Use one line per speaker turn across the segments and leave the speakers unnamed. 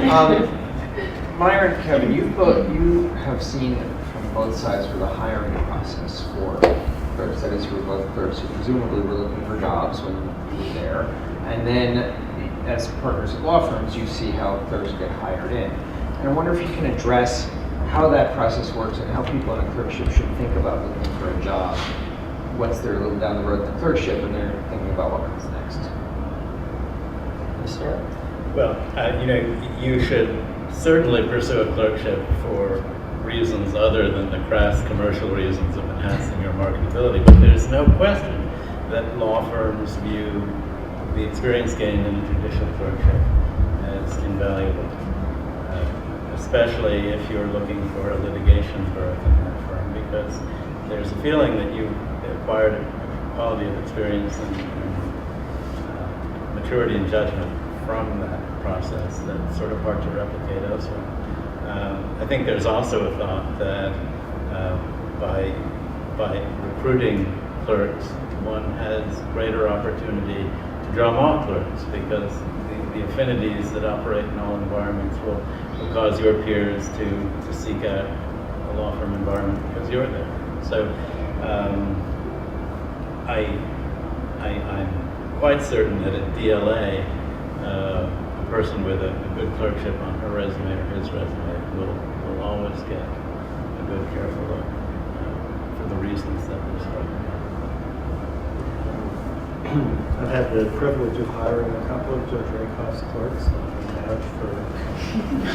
Myra and Kevin, you have seen from both sides for the hiring process for clerks. That is, you were both clerks who presumably were looking for jobs when you were there. And then, as partners at law firms, you see how clerks get hired in. And I wonder if you can address how that process works and how people in a clerkship should think about looking for a job once they're a little down the road to clerkship and they're thinking about what comes next. You start?
Well, you should certainly pursue a clerkship for reasons other than the crass commercial reasons of enhancing your marketability. But there's no question that law firms view the experience gained in a judicial clerkship as invaluable, especially if you're looking for a litigation berth in that firm, because there's a feeling that you've acquired a quality of experience and maturity and judgment from that process that's sort of hard to replicate elsewhere. I think there's also a thought that by recruiting clerks, one has greater opportunity to draw more clerks, because the affinities that operate in all environments will cause your peers to seek out a law firm environment because you're there. So I'm quite certain that at DLA, a person with a good clerkship on her resume or his resume will always get a good, careful look for the reasons that we're talking about.
I've had the privilege of hiring a couple of Judge Rakoff's clerks. I'm vouch for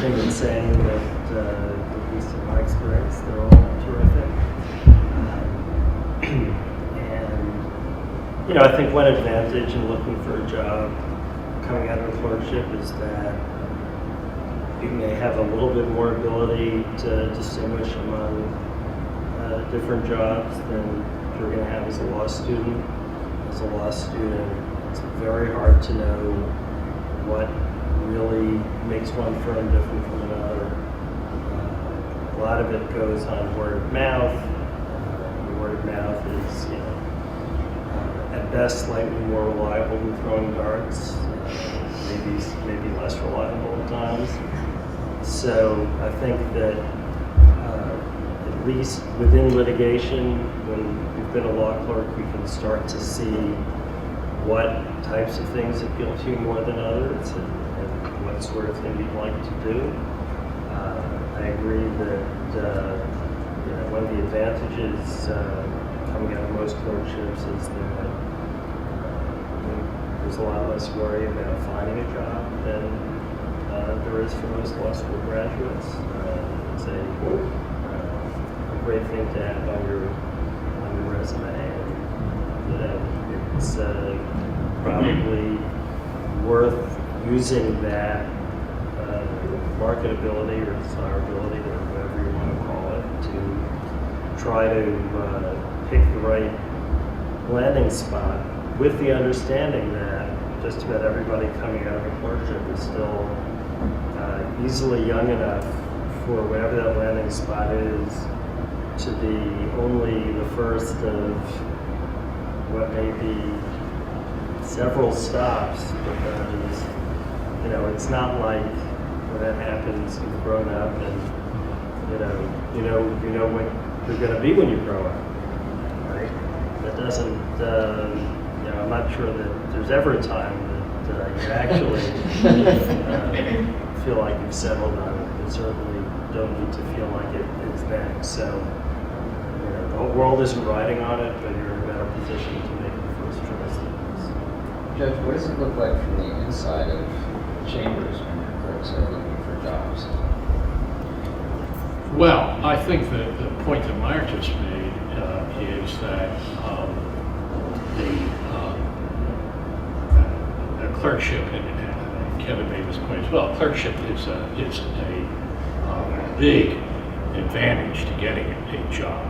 him in saying that, at least in my experience, they're all terrific. And I think one advantage in looking for a job coming out of a clerkship is that you may have a little bit more ability to distinguish among different jobs than you're going to have as a law student. As a law student, it's very hard to know what really makes one firm different from another. A lot of it goes on word of mouth. Word of mouth is, at best slightly more reliable than throwing darts. Maybe less reliable at times. So I think that at least within litigation, when you've been a law clerk, you can start to see what types of things appeal to you more than others and what sort of thing you'd like to do. I agree that one of the advantages coming out of most clerkships is that there's a lot less worry about finding a job than there is for most law school graduates. It's a great thing to have on your resume. And it's probably worth using that marketability or desirability, or whatever you want to call it, to try to pick the right landing spot, with the understanding that just about everybody coming out of a clerkship is still easily young enough for whatever that landing spot is to be only the first of what may be several stops, because it's not like when that happens, you've grown up and you know what you're going to be when you grow up, right? That doesn't. I'm not sure that there's ever a time that you actually feel like you've settled on it. You certainly don't need to feel like it is next. So the whole world isn't riding on it, but you're in a better position to make the first choice.
Judge, what does it look like from the inside of chambers when your clerks are looking for jobs?
Well, I think that the point that Myra just made is that the clerkship, and Kevin made this point as well, clerkship is a big advantage to getting a job.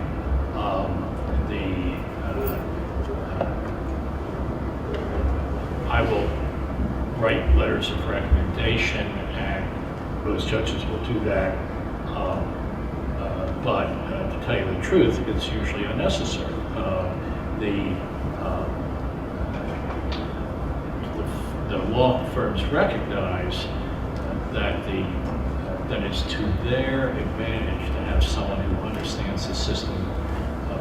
I will write letters of recommendation, and most judges will do that. But to tell you the truth, it's usually unnecessary. The law firms recognize that it's to their advantage to have someone who understands the system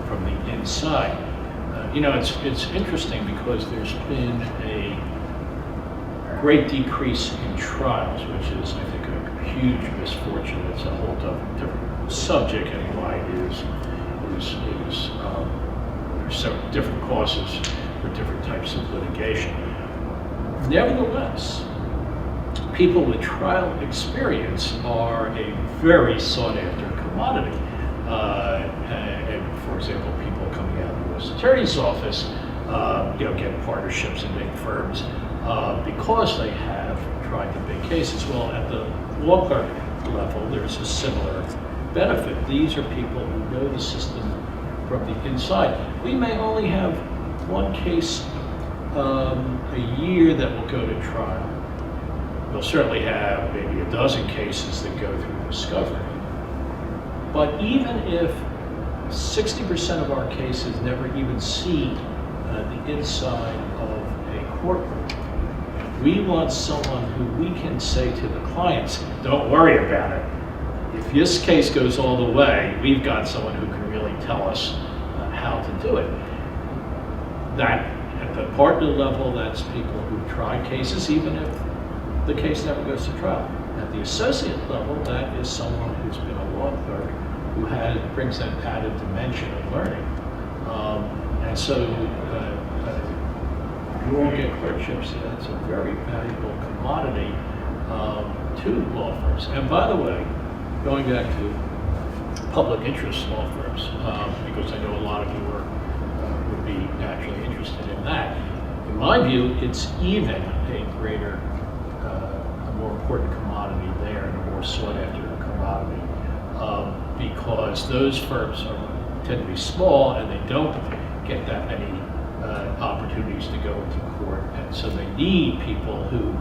from the inside. It's interesting because there's been a great decrease in trials, which is, I think, a huge misfortune. It's a whole different subject, and why it is there's several different causes for different types of litigation. Nevertheless, people with trial experience are a very sought-after commodity. And for example, people coming out of the U.S. Attorney's Office, get partnerships in big firms because they have tried the big cases. Well, at the law clerk level, there's a similar benefit. These are people who know the system from the inside. We may only have one case a year that will go to trial. We'll certainly have maybe a dozen cases that go through discovery. But even if 60% of our cases never even see the inside of a courtroom, we want someone who we can say to the clients, don't worry about it. If this case goes all the way, we've got someone who can really tell us how to do it. That at the partner level, that's people who try cases, even if the case never goes to trial. At the associate level, that is someone who's been a law clerk who brings that added dimension of learning. And so you won't get clerkships. That's a very valuable commodity to law firms. And by the way, going back to public interest law firms, because I know a lot of you would be naturally interested in that. In my view, it's even a greater, a more important commodity there, and a more sought after commodity, because those firms tend to be small and they don't get that many opportunities to go into court, and so they need people who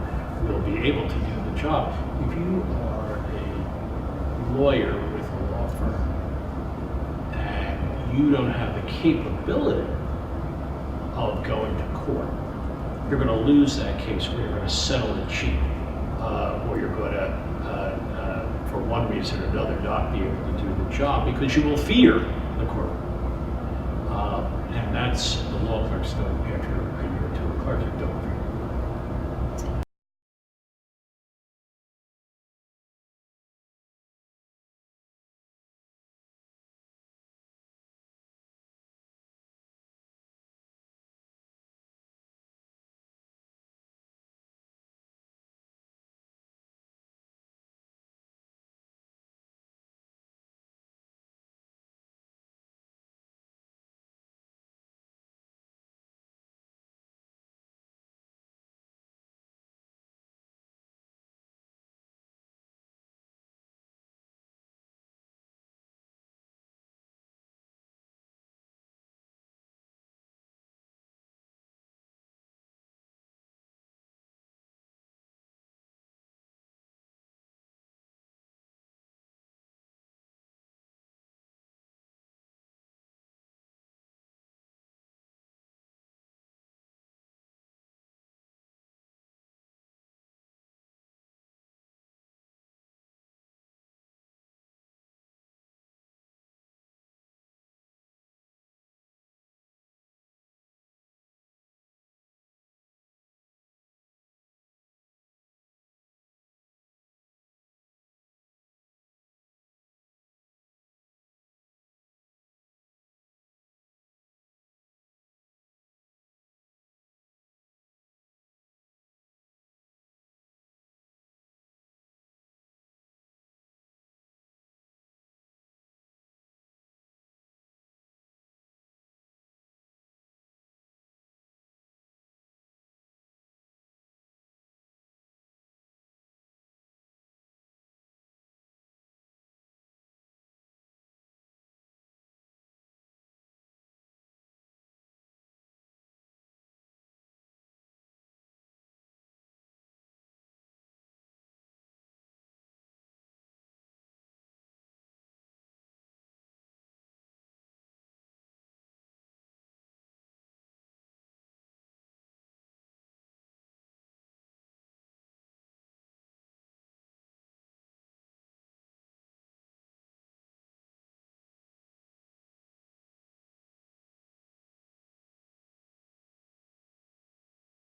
will be able to do the job. If you are a lawyer with a law firm and you don't have the capability of going to court, you're going to lose that case, or you're going to settle it cheap, or you're going to, for one reason or another, not be able to do the job because you will fear the court. And that's the law clerks don't, after a year or two of clerkship, don't fear